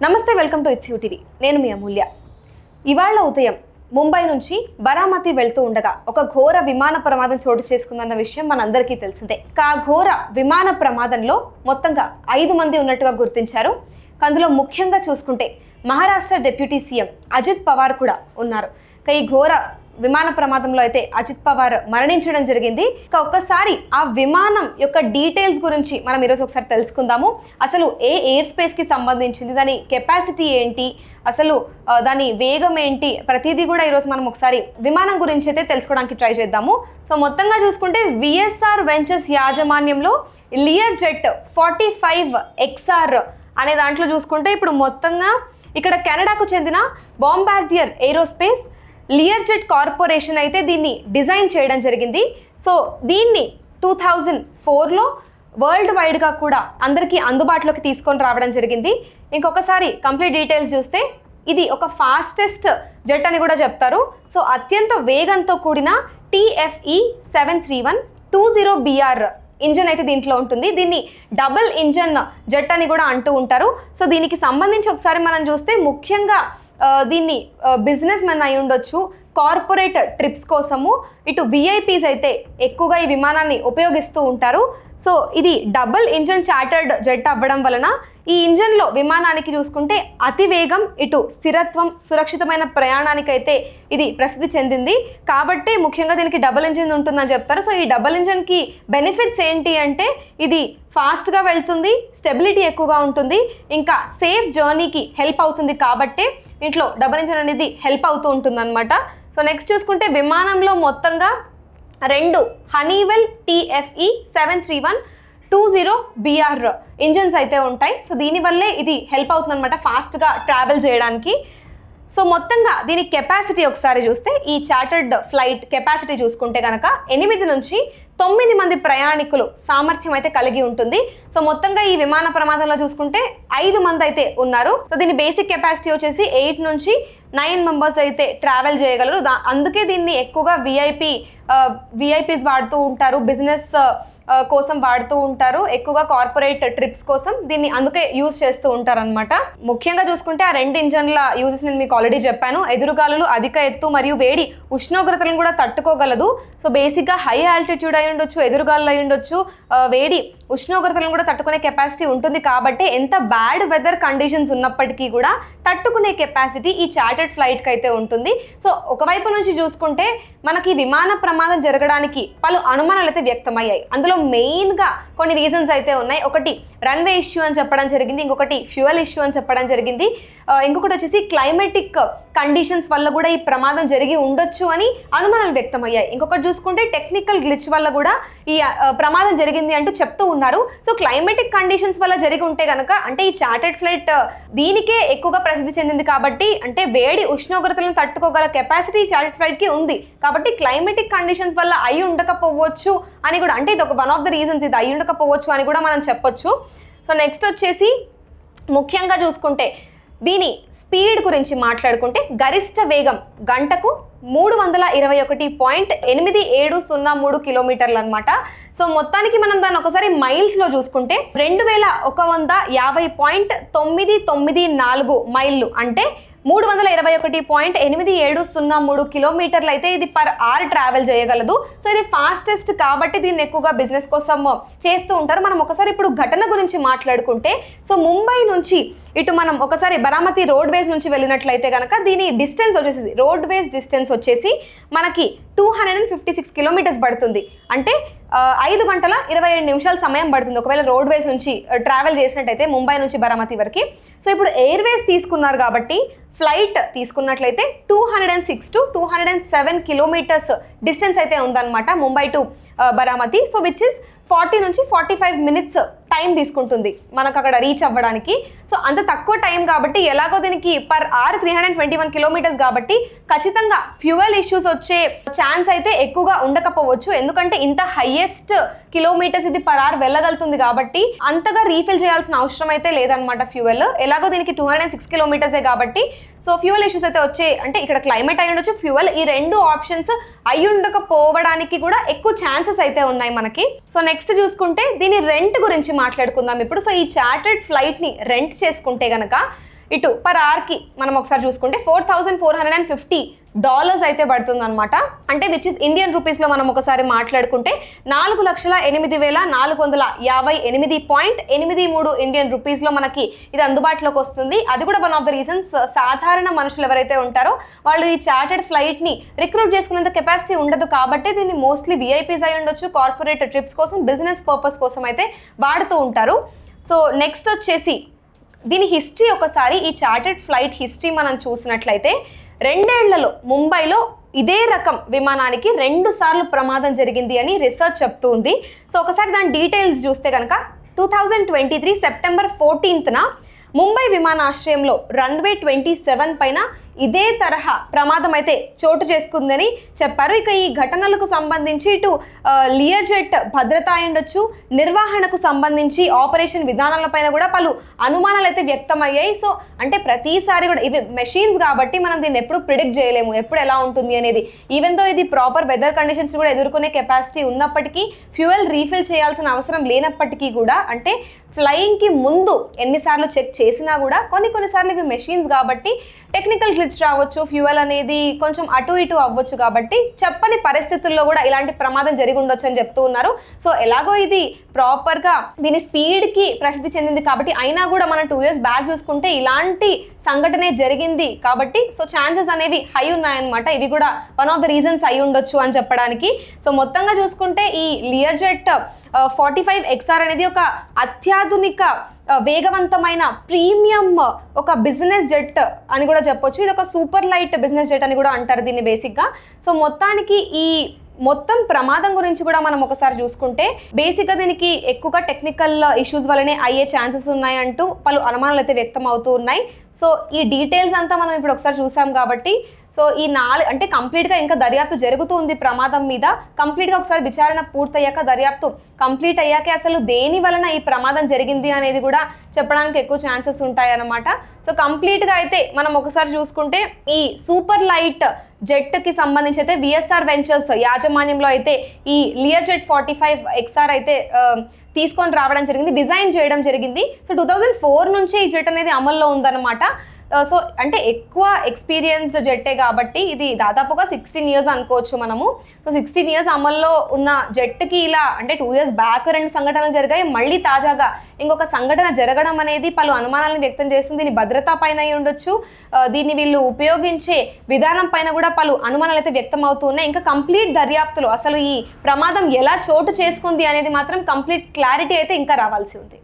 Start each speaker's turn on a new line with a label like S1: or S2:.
S1: నమస్తే, welcome to it's you TV. నేను మీ అమూల్య. ఇవాళ ఉదయం ముంబై నుంచి బారామతి వెళ్తూ ఉండగా ఒక ఘోర విమాన ప్రమాదం చోటు చేసుకుందన్న విషయం మనందరికీ తెలిసిందే. ఆ ఘోర విమాన ప్రమాదంలో మొత్తంగా 5 మంది ఉన్నట్టుగా గుర్తించారు. అందులో ముఖ్యంగా చూసుకుంటే మహారాష్ట్ర డిప్యూటీ సీఎం అజిత్ పవార్ కూడా ఉన్నారు. ఈ ఘోర విమాన ప్రమాదంలో అయితే అజిత్ పవార్ మరణించడం జరిగింది. ఒక్కసారి ఆ విమానం యొక్క డీటెయిల్స్ గురించి మనం ఈరోజు ఒకసారి తెలుసుకుందాము. అసలు ఎయిర్ స్పేస్కి సంబంధించింది, దాని కెపాసిటీ ఏంటి, అసలు దాని వేగం ఏంటి, ప్రతిదీ కూడా ఈరోజు మనం ఒకసారి విమానం గురించి అయితే తెలుసుకోవడానికి ట్రై చేద్దాము. సో మొత్తంగా చూసుకుంటే విఎస్ఆర్ వెంచర్స్ యాజమాన్యంలో లియర్ జెట్ 45XR అనే దాంట్లో చూసుకుంటే ఇప్పుడు మొత్తంగా ఇక్కడ కెనడాకు చెందిన bombardier aerospace Lear jet corporation అయితే దీన్ని డిజైన్ చేయడం జరిగింది. సో దీన్ని 2004లో వరల్డ్ వైడ్గా కూడా అందరికీ అందుబాటులోకి తీసుకొని రావడం జరిగింది. ఇంకొకసారి కంప్లీట్ డీటెయిల్స్ చూస్తే ఇది ఒక ఫాస్టెస్ట్ జెట్ అని కూడా చెప్తారు. సో అత్యంత వేగంతో కూడిన TFE 731-20BR ఇంజన్ అయితే దీంట్లో ఉంటుంది. దీన్ని డబుల్ ఇంజన్ జెట్ అని కూడా అంటూ ఉంటారు. సో దీనికి సంబంధించి ఒకసారి మనం చూస్తే ముఖ్యంగా దీన్ని బిజినెస్ మెన్ అయి ఉండొచ్చు, కార్పొరేట్ ట్రిప్స్ కోసము, ఇటు విఐపీస్ అయితే ఎక్కువగా ఈ విమానాన్ని ఉపయోగిస్తూ ఉంటారు. సో ఇది డబుల్ ఇంజన్ చార్టర్డ్ జెట్ అవ్వడం వలన ఈ ఇంజన్లో విమానానికి చూసుకుంటే అతి వేగం, ఇటు స్థిరత్వం, సురక్షితమైన ప్రయాణానికైతే ఇది ప్రసిద్ధి చెందింది. కాబట్టి ముఖ్యంగా దీనికి డబుల్ ఇంజిన్ ఉంటుందని చెప్తారు. సో ఈ డబుల్ ఇంజిన్కి బెనిఫిట్స్ ఏంటి అంటే ఇది ఫాస్ట్గా వెళ్తుంది, స్టెబిలిటీ ఎక్కువగా ఉంటుంది, ఇంకా సేఫ్ జర్నీకి హెల్ప్ అవుతుంది. కాబట్టే ఇంట్లో డబుల్ ఇంజిన్ అనేది హెల్ప్ అవుతూ ఉంటుందన్నమాట. సో నెక్స్ట్ చూసుకుంటే విమానంలో మొత్తంగా 2 హనీవెల్ TFE 731-20BR ఇంజన్స్ అయితే ఉంటాయి. సో దీనివల్లే ఇది హెల్ప్ అవుతుందన్నమాట ఫాస్ట్గా ట్రావెల్ చేయడానికి. సో మొత్తంగా దీని కెపాసిటీ ఒకసారి చూస్తే ఈ చార్టర్డ్ ఫ్లైట్ కెపాసిటీ చూసుకుంటే కనుక 8 నుంచి 9 మంది ప్రయాణికులు సామర్థ్యం అయితే కలిగి ఉంటుంది. సో మొత్తంగా ఈ విమాన ప్రమాదంలో చూసుకుంటే 5 మంది అయితే ఉన్నారు. సో దీని బేసిక్ కెపాసిటీ వచ్చేసి 8 నుంచి 9 మెంబర్స్ అయితే ట్రావెల్ చేయగలరు. అందుకే దీన్ని ఎక్కువగా విఐపీస్ వాడుతూ ఉంటారు, బిజినెస్ కోసం వాడుతూ ఉంటారు, ఎక్కువగా కార్పొరేట్ ట్రిప్స్ కోసం దీన్ని అందుకే యూజ్ చేస్తూ ఉంటారు అనమాట. ముఖ్యంగా చూసుకుంటే ఆ 2 ఇంజన్ల యూజెస్ నేను మీకు ఆల్రెడీ చెప్పాను. ఎదురుగాలులు, అధిక ఎత్తు మరియు వేడి ఉష్ణోగ్రతలను కూడా తట్టుకోగలదు. సో బేసిక్గా హై ఆల్టిట్యూడ్ అయి ఉండొచ్చు, ఎదురుగాలు అయి ఉండొచ్చు, వేడి ఉష్ణోగ్రతలను కూడా తట్టుకునే కెపాసిటీ ఉంటుంది. కాబట్టి ఎంత బ్యాడ్ వెదర్ కండిషన్స్ ఉన్నప్పటికీ కూడా తట్టుకునే కెపాసిటీ ఈ చార్టర్డ్ ఫ్లైట్కి అయితే ఉంటుంది. సో ఒకవైపు నుంచి చూసుకుంటే మనకి విమాన ప్రమాదం జరగడానికి పలు అనుమానాలు అయితే వ్యక్తమయ్యాయి. అందులో మెయిన్గా కొన్ని రీజన్స్ అయితే ఉన్నాయి. ఒకటి రన్వే ఇష్యూ అని చెప్పడం జరిగింది, ఇంకొకటి ఫ్యూయల్ ఇష్యూ అని చెప్పడం జరిగింది, ఇంకొకటి వచ్చేసి క్లైమేటిక్ కండిషన్స్ వల్ల కూడా ఈ ప్రమాదం జరిగి ఉండొచ్చు అని అనుమానాలు వ్యక్తమయ్యాయి. ఇంకొకటి చూసుకుంటే టెక్నికల్ గ్లిచ్ వల్ల కూడా ఈ ప్రమాదం జరిగింది అంటూ చెప్తూ ఉన్నారు. సో క్లైమేటిక్ కండిషన్స్ వల్ల జరిగి ఉంటే కనుక అంటే ఈ చార్టర్డ్ ఫ్లైట్ దీనికే ఎక్కువగా ప్రసిద్ధి చెందింది. కాబట్టి అంటే వేడి ఉష్ణోగ్రతలను తట్టుకోగల కెపాసిటీ చార్టర్డ్ ఫ్లైట్కి ఉంది. కాబట్టి క్లైమేటిక్ కండిషన్స్ వల్ల అయి ఉండకపోవచ్చు అని కూడా, అంటే ఇది ఒక వన్ ఆఫ్ ద రీజన్స్, ఇది అయి ఉండకపోవచ్చు అని కూడా మనం చెప్పొచ్చు. సో నెక్స్ట్ వచ్చేసి ముఖ్యంగా చూసుకుంటే దీని స్పీడ్ గురించి మాట్లాడుకుంటే గరిష్ట వేగం గంటకు 321.8703 కిలోమీటర్లు అనమాట. సో మొత్తానికి మనం దాన్ని ఒకసారి మైల్స్లో చూసుకుంటే 2150.994 మైళ్ళు, అంటే 321.8703 కిలోమీటర్లు అయితే ఇది పర్ అవర్ ట్రావెల్ చేయగలదు. సో ఇది ఫాస్టెస్ట్ కాబట్టి దీన్ని ఎక్కువగా బిజినెస్ కోసం చేస్తూ ఉంటారు. మనం ఒకసారి ఇప్పుడు ఘటన గురించి మాట్లాడుకుంటే, సో ముంబై నుంచి ఇటు మనం ఒకసారి బారామతి రోడ్వేస్ నుంచి వెళ్ళినట్లయితే కనుక దీని డిస్టెన్స్ వచ్చేసి రోడ్వేస్ డిస్టెన్స్ వచ్చేసి మనకి 256 కిలోమీటర్స్ పడుతుంది. అంటే 5 గంటల 27 నిమిషాల సమయం పడుతుంది ఒకవేళ రోడ్వేస్ నుంచి ట్రావెల్ చేసినట్టయితే ముంబై నుంచి బారామతి వరకు. సో ఇప్పుడు ఎయిర్వేస్ తీసుకున్నారు కాబట్టి ఫ్లైట్ తీసుకున్నట్లయితే 206 to 207 కిలోమీటర్స్ డిస్టెన్స్ అయితే ఉందన్నమాట Mumbai to Baramati. So which is 40 నుంచి 45 మినిట్స్ టైం తీసుకుంటుంది మనకు అక్కడ రీచ్ అవ్వడానికి. సో అంత తక్కువ టైం కాబట్టి ఎలాగో దీనికి పర్ అవర్ 321 కిలోమీటర్స్ కాబట్టి ఖచ్చితంగా ఫ్యూయల్ ఇష్యూస్ వచ్చే ఛాన్స్ అయితే ఎక్కువగా ఉండకపోవచ్చు. ఎందుకంటే ఇంత హైయెస్ట్ కిలోమీటర్స్ ఇది పర్ అవర్ వెళ్ళగలుగుతుంది కాబట్టి అంతగా రీఫిల్ చేయాల్సిన అవసరం అయితే లేదనమాట ఫ్యూయల్. ఎలాగో దీనికి 206 కిలోమీటర్సే కాబట్టి సో ఫ్యూయల్ ఇష్యూస్ అయితే వచ్చే, అంటే ఇక్కడ క్లైమేట్ అయి ఉండొచ్చు, ఫ్యూయల్, ఈ 2 ఆప్షన్స్ అయి ఉండకపోవడానికి కూడా ఎక్కువ ఛాన్సెస్ అయితే ఉన్నాయి మనకి. సో నెక్స్ట్ చూసుకుంటే దీని రెంట్ గురించి మాట్లాడుకుందాం ఇప్పుడు. సో ఈ చార్టర్డ్ ఫ్లైట్ని రెంట్ చేసుకుంటే కనుక ఇటు పర్ అవర్కి మనం ఒకసారి చూసుకుంటే $4,450 అయితే పడుతుంది అనమాట. అంటే విచ్ ఇస్ ఇండియన్ రూపీస్లో మనం ఒకసారి మాట్లాడుకుంటే 4,08,458.83 ఇండియన్ రూపీస్లో మనకి ఇది అందుబాటులోకి వస్తుంది. అది కూడా వన్ ఆఫ్ ద రీజన్స్ సాధారణ మనుషులు ఎవరైతే ఉంటారో వాళ్ళు ఈ చార్టెడ్ ఫ్లైట్ని రిక్రూట్ చేసుకునేంత కెపాసిటీ ఉండదు కాబట్టి దీన్ని మోస్ట్లీ విఐపీస్ అయి ఉండొచ్చు, కార్పొరేట్ ట్రిప్స్ కోసం, బిజినెస్ పర్పస్ కోసం అయితే వాడుతూ ఉంటారు. సో నెక్స్ట్ వచ్చేసి దీని హిస్టరీ ఒకసారి, ఈ చార్టెడ్ ఫ్లైట్ హిస్టరీ మనం చూసినట్లయితే 2 ఏళ్లలో ముంబైలో ఇదే రకం విమానానికి 2 సార్లు ప్రమాదం జరిగింది అని రీసెర్చ్ చెప్తూ ఉంది. సో ఒకసారి దాని డీటెయిల్స్ చూస్తే కనుక 2023 సెప్టెంబర్ 14న ముంబై విమానాశ్రయంలో రన్వే 27 పైన ఇదే తరహా ప్రమాదం అయితే చోటు చేసుకుందని చెప్పారు. ఇక ఈ ఘటనలకు సంబంధించి ఇటు లియర్ జెట్ భద్రత ఉండొచ్చు, నిర్వహణకు సంబంధించి ఆపరేషన్ విధానాలపైన కూడా పలు అనుమానాలు అయితే వ్యక్తమయ్యాయి. సో అంటే ప్రతిసారి కూడా ఇవి మెషిన్స్ కాబట్టి మనం దీన్ని ఎప్పుడు ప్రిడిక్ట్ చేయలేము ఎప్పుడు ఎలా ఉంటుంది అనేది. ఈవెన్ దో ఇది ప్రాపర్ వెదర్ కండిషన్స్ కూడా ఎదుర్కొనే కెపాసిటీ ఉన్నప్పటికీ, ఫ్యూయల్ రీఫిల్ చేయాల్సిన అవసరం లేనప్పటికీ కూడా, అంటే ఫ్లయింగ్కి ముందు ఎన్నిసార్లు చెక్ చేసినా కూడా కొన్నిసార్లు ఇవి మెషిన్స్ కాబట్టి టెక్నికల్ గ్లిచ్ రావచ్చు, ఫ్యూయల్ అనేది కొంచెం అటు ఇటు అవ్వచ్చు కాబట్టి చెప్పని పరిస్థితుల్లో కూడా ఇలాంటి ప్రమాదం జరిగి ఉండొచ్చు అని చెప్తూ ఉన్నారు. సో ఎలాగో ఇది ప్రాపర్గా దీని స్పీడ్కి ప్రసిద్ధి చెందింది కాబట్టి, అయినా కూడా మనం 2 years బ్యాక్ చూసుకుంటే ఇలాంటి సంఘటనే జరిగింది కాబట్టి సో ఛాన్సెస్ అనేవి హై ఉన్నాయన్నమాట. ఇవి కూడా వన్ ఆఫ్ ద రీజన్స్ అయి ఉండొచ్చు అని చెప్పడానికి. సో మొత్తంగా చూసుకుంటే ఈ లియర్ జెట్ 45XR అనేది ఒక అత్యాధునిక వేగవంతమైన ప్రీమియం ఒక బిజినెస్ జెట్ అని కూడా చెప్పొచ్చు. ఇది ఒక సూపర్ లైట్ బిజినెస్ జెట్ అని కూడా అంటారు దీన్ని బేసిక్గా. సో మొత్తానికి ఈ మొత్తం ప్రమాదం గురించి కూడా మనం ఒకసారి చూసుకుంటే బేసిక్గా దీనికి ఎక్కువగా టెక్నికల్ ఇష్యూస్ వల్లనే అయ్యే ఛాన్సెస్ ఉన్నాయంటూ పలు అనుమానాలు అయితే వ్యక్తం అవుతూ ఉన్నాయి. సో ఈ డీటెయిల్స్ అంతా మనం ఇప్పుడు ఒకసారి చూసాం కాబట్టి సో ఈ అంటే కంప్లీట్గా ఇంకా దర్యాప్తు జరుగుతూ ఉంది ప్రమాదం మీద. కంప్లీట్గా ఒకసారి విచారణ పూర్తయ్యాక, దర్యాప్తు కంప్లీట్ అయ్యాకే అసలు దేని వలన ఈ ప్రమాదం జరిగింది అనేది కూడా చెప్పడానికి ఎక్కువ ఛాన్సెస్ ఉంటాయన్నమాట. సో కంప్లీట్గా అయితే మనం ఒకసారి చూసుకుంటే ఈ సూపర్ లైట్ జెట్కి సంబంధించి అయితే విఎస్ఆర్ వెంచర్స్ యాజమాన్యంలో అయితే ఈ లియర్ జెట్ 45XR అయితే తీసుకొని రావడం జరిగింది, డిజైన్ చేయడం జరిగింది. సో 2004 నుంచే ఈ జెట్ అనేది అమల్లో ఉందన్నమాట. సో అంటే ఎక్కువ ఎక్స్పీరియన్స్డ్ జెట్టే కాబట్టి ఇది దాదాపుగా 16 years అనుకోవచ్చు మనము. సో 16 years అమల్లో ఉన్న జెట్కి ఇలా అంటే 2 years బ్యాక్ 2 సంఘటనలు జరిగాయి, మళ్ళీ తాజాగా ఇంకొక సంఘటన జరగడం అనేది పలు అనుమానాలను వ్యక్తం చేస్తుంది. దీని భద్రతా పైన ఉండొచ్చు, దీన్ని వీళ్ళు ఉపయోగించే విధానం పైన కూడా పలు అనుమానాలు అయితే వ్యక్తం అవుతున్నాయి. ఇంకా కంప్లీట్ దర్యాప్తులో అసలు ఈ ప్రమాదం ఎలా చోటు చేసుకుంది అనేది మాత్రం కంప్లీట్ క్లారిటీ అయితే ఇంకా రావాల్సి ఉంది.